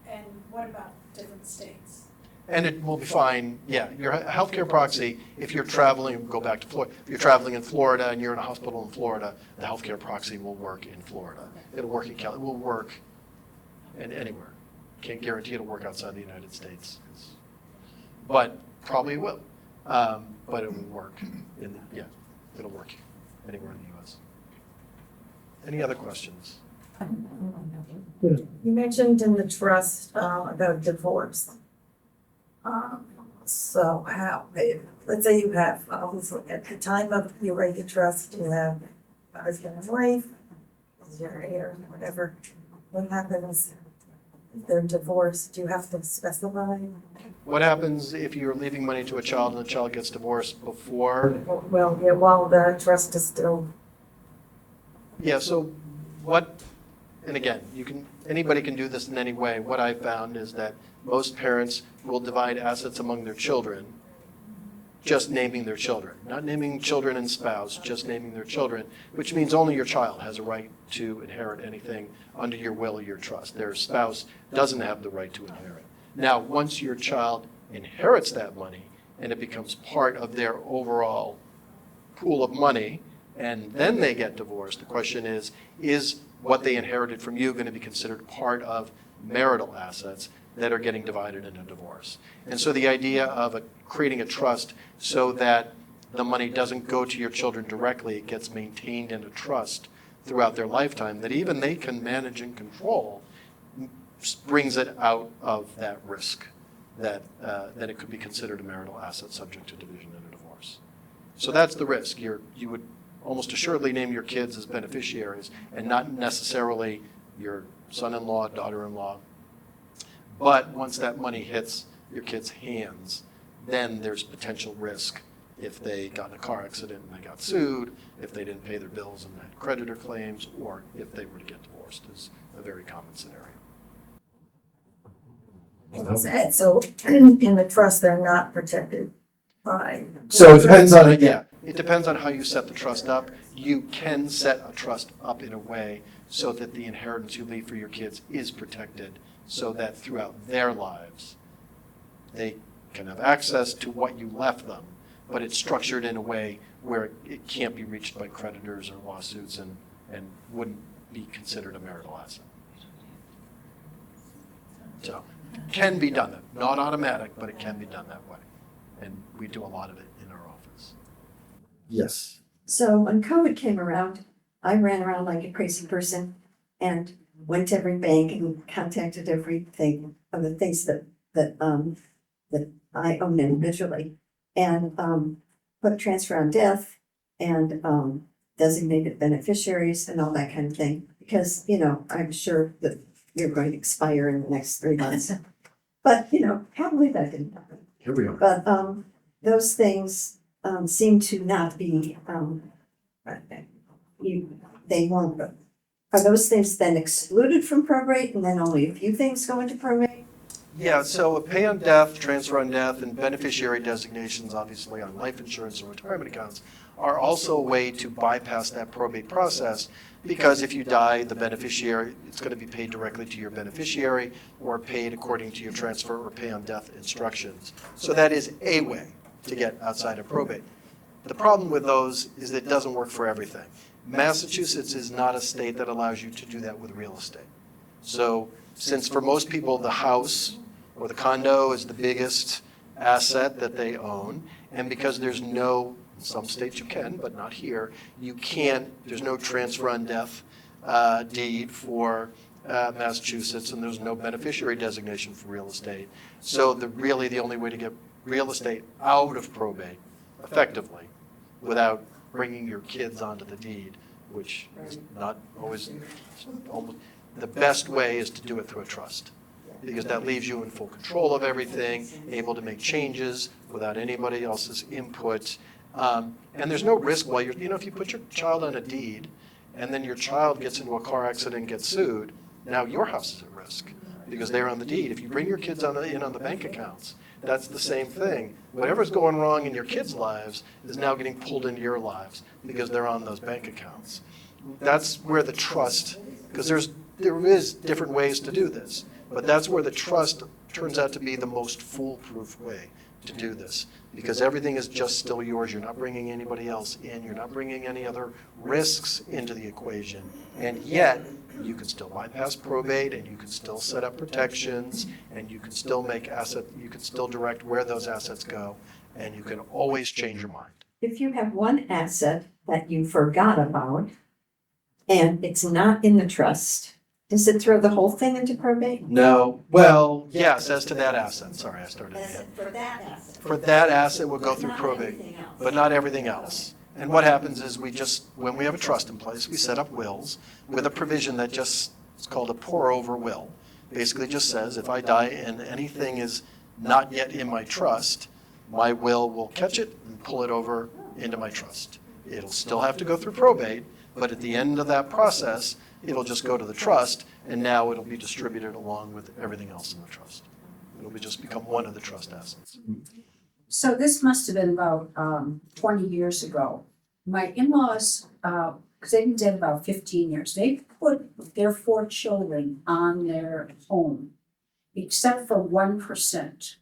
And what about different states? And it will be fine, yeah, your healthcare proxy, if you're traveling, go back to Florida, if you're traveling in Florida and you're in a hospital in Florida, the healthcare proxy will work in Florida. It'll work in California, it will work anywhere. Can't guarantee it'll work outside the United States, but probably will. But it will work, it'll work anywhere in the US. Any other questions? You mentioned in the trust about divorce. So how, let's say you have, at the time of you write the trust, you have a husband and wife, your heir, whatever. What happens if they're divorced? Do you have to specify? What happens if you're leaving money to a child and the child gets divorced before? Well, yeah, while the trust is still. Yeah, so and again, anybody can do this in any way. What I found is that most parents will divide assets among their children, just naming their children. Not naming children and spouse, just naming their children, which means only your child has a right to inherit anything under your will or your trust. Their spouse doesn't have the right to inherit. Now, once your child inherits that money and it becomes part of their overall pool of money, and then they get divorced, the question is what they inherited from you going to be considered part of marital assets that are getting divided in a divorce? And so the idea of creating a trust so that the money doesn't go to your children directly, it gets maintained in a trust throughout their lifetime that even they can manage and control, brings it out of that risk that it could be considered a marital asset subject to division in a divorce. So that's the risk. You would almost assuredly name your kids as beneficiaries and not necessarily your son-in-law, daughter-in-law. But once that money hits your kids' hands, then there's potential risk if they got in a car accident and they got sued, if they didn't pay their bills and had creditor claims, or if they were to get divorced is a very common scenario. So in the trust, they're not protected by. So it depends on it, yeah. It depends on how you set the trust up. You can set a trust up in a way so that the inheritance you leave for your kids is protected, so that throughout their lives, they can have access to what you left them, but it's structured in a way where it can't be reached by creditors or lawsuits and wouldn't be considered a marital asset. So, can be done that. Not automatic, but it can be done that way. And we do a lot of it in our office. Yes. So when COVID came around, I ran around like a crazy person and went to every bank and contacted everything of the things that I own individually, and put a transfer on death and designated beneficiaries and all that kind of thing, because I'm sure that you're going to expire in the next 3 months. But happily that didn't happen. Here we are. But those things seem to not be, they won't, are those things then excluded from probate and then only a few things go into probate? Yeah, so a pay on death, transfer on death, and beneficiary designations, obviously on life insurance or retirement accounts, are also a way to bypass that probate process, because if you die, the beneficiary, it's going to be paid directly to your beneficiary or paid according to your transfer or pay on death instructions. So that is a way to get outside of probate. The problem with those is that it doesn't work for everything. Massachusetts is not a state that allows you to do that with real estate. So since for most people the house or the condo is the biggest asset that they own, and because there's no, in some states you can, but not here, you can't, there's no transfer on death deed for Massachusetts, and there's no beneficiary designation for real estate. So really the only way to get real estate out of probate effectively without bringing your kids onto the deed, which is not always, almost, the best way is to do it through a trust, because that leaves you in full control of everything, able to make changes without anybody else's input. And there's no risk while you're, if you put your child on a deed and then your child gets into a car accident and gets sued, now your house is at risk because they're on the deed. If you bring your kids in on the bank accounts, that's the same ththere. Whatever's going wrong in your kids' lives is now getting pulled into your lives because they're on those bank accounts. That's where the trust, because there is different ways to do this, but that's where the trust turns out to be the most foolproof way to do this, because everything is just still yours. You're not bringing anybody else in. You're not bringing any other risks into the equation, and yet you can still bypass probate, and you can still set up protections, and you can still you can still direct where those assets go, and you can always change your mind. If you have one asset that you forgot about and it's not in the trust, does it throw the whole thing into probate? No. Well, yes, as to that asset. Sorry, I started again. For that asset. For that asset, we'll go through Not probate, everything else. but not everything else. And what happens is when we have a trust in place, we set up wills with a provision that just, it's called a pour-over will. Basically just says, if I die and anything is not yet in my trust, my will catch it and pull it over into my trust. It'll still have to go through probate, but at the end of that process, it'll just go to the trust, and now it'll be distributed along with everything else in the trust. It'll just become one of the trust assets. So this must have been about 20 years ago. My in-laws, because they've been dead about 15 years, they put their 4 children on their home, except for 1%.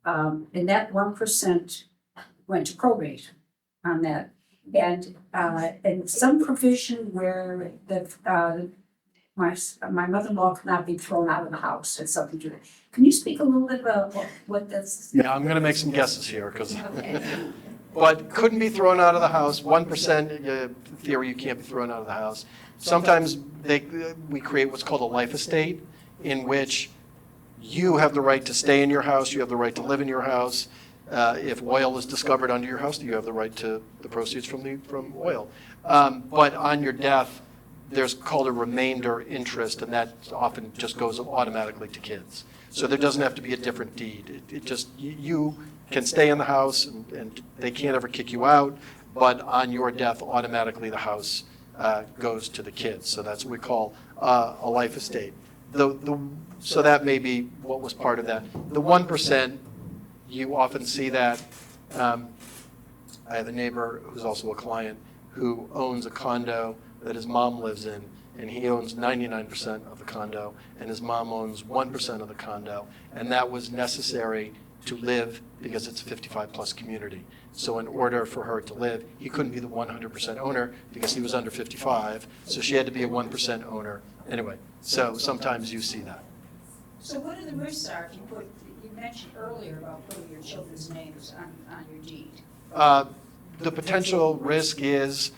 And that 1% went to probate on that. And some provision where my mother-in-law could not be thrown out of the house had something to do with it. Can you speak a little bit about what that's? Yeah, I'm going to make some guesses here, but couldn't be thrown out of the house. 1%, theory, you can't be thrown out of the house. Sometimes we create what's called a life estate, in which you have the right to stay in your house, you have the right to live in your house. If oil is discovered under your house, you have the right to the proceeds from oil. But on your death, there's called a remainder interest, and that often just goes automatically to kids. So there doesn't have to be a different deed. It just, you can stay in the house, and they can't ever kick you out, but on your death, automatically the house goes to the kids. So that's what we call a life estate. So that may be what was part of that. The 1%, you often see that. I have a neighbor who's also a client who owns a condo that his mom lives in, and he owns 99% of the condo, and his mom owns 1% of the condo, and that was necessary to live because it's a 55-plus community. So in order for her to live, he couldn't be the 100% owner because he was under 55, so she had to be a 1% owner. Anyway, so sometimes you see that. So what are the risks are if you mentioned earlier about putting your children's names on your deed? The potential risk is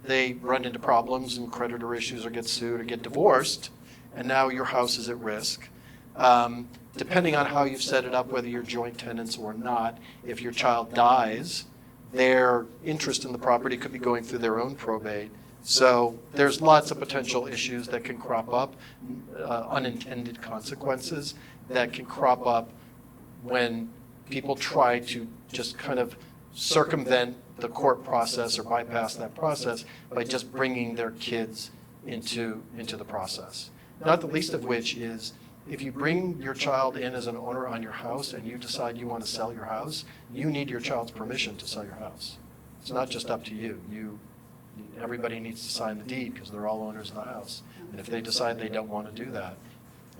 they run into problems and creditor issues or get sued or get divorced, and now your house is at risk. Depending on how you've set it up, whether you're joint tenants or not, if your child dies, their interest in the property could be going through their own probate. So there's lots of potential issues that can crop up, unintended consequences that can crop up when people try to just kind of circumvent the court process or bypass that process by just bringing their kids into the process. Not the least of which is, if you bring your child in as an owner on your house and you decide you want to sell your house, you need your child's permission to sell your house. It's not just up to you. Everybody needs to sign the deed because they're all owners of the house. And if they decide they don't want to do that,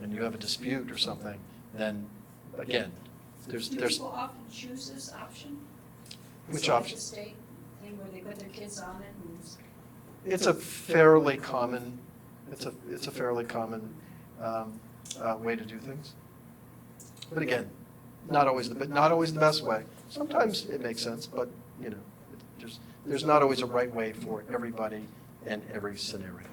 and you have a dispute or something, then again, Do people often choose this option? Which So like option? the state thing where they put their kids on it and It's a fairly common, way to do things. But again, not always the best way. Sometimes it makes sense, but there's not always a right way for everybody and every scenario.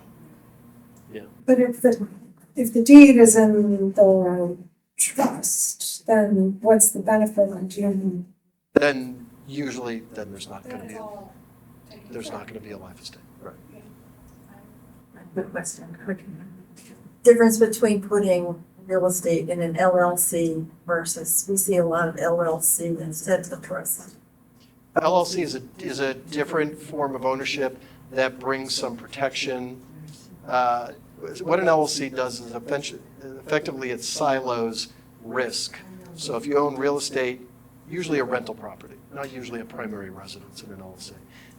But if the deed is in the trust, then what's the benefit of doing? Then usually, there's not going to be, all taken there's care not going to be a life estate. Right. Good question. Difference between putting real estate in an LLC versus, we see a lot of LLC instead of the trust. LLC is a different form of ownership that brings some protection. What an LLC does is effectively it silos risk. So if you own real estate, usually a rental property, not usually a primary residence in an LLC.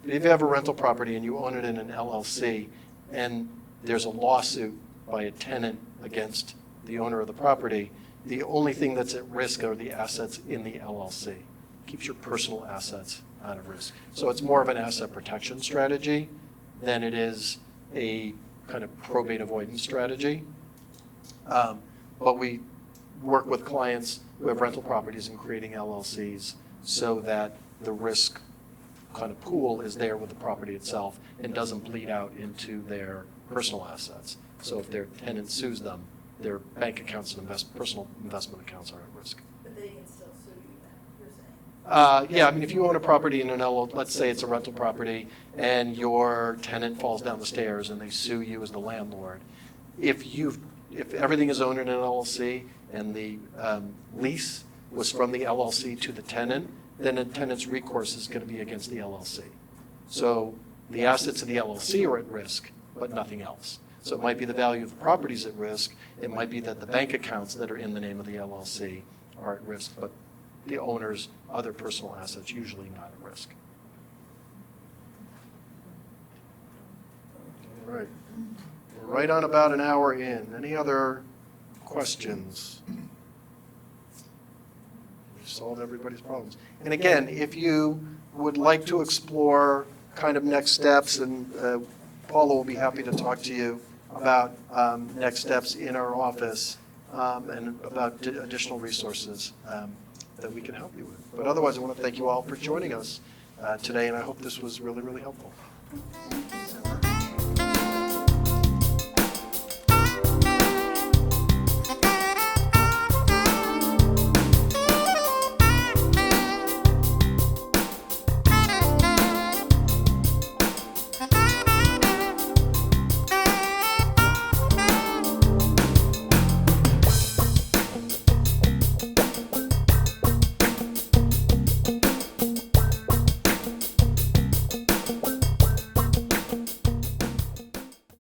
But if you have a rental property and you own it in an LLC and there's a lawsuit by a tenant against the owner of the property, the only thing that's at risk are the assets in the LLC. Keeps your personal assets out of risk. So it's more of an asset protection strategy than it is a kind of probate avoidance strategy. But we work with clients who have rental properties in creating LLCs so that the risk kind of pool is there with the property itself and doesn't bleed out into their personal assets. So if their tenant sues them, their bank accounts and personal investment accounts are at risk. But they can still sue you then, you're saying? Yeah, I mean, if you own a property in an let's say it's a rental property, and your tenant falls down the stairs and they sue you as the landlord, if everything is owned in an LLC and the lease was from the LLC to the tenant, then the tenant's recourse is going to be against the LLC. So the assets of the LLC are at risk, but nothing else. So it might be the value of the properties at risk. It might be that the bank accounts that are in the name of the LLC are at risk, but the owner's other personal assets usually not at risk. All right. We're right on about an hour in. Any other questions? We've solved everybody's problems. And again, if you would like to explore kind of next steps, and Paula will be happy to talk to you about next steps in our office and about additional resources that we can help you with. But otherwise, I want to thank you all for joining us today, and I hope this was really, really helpful.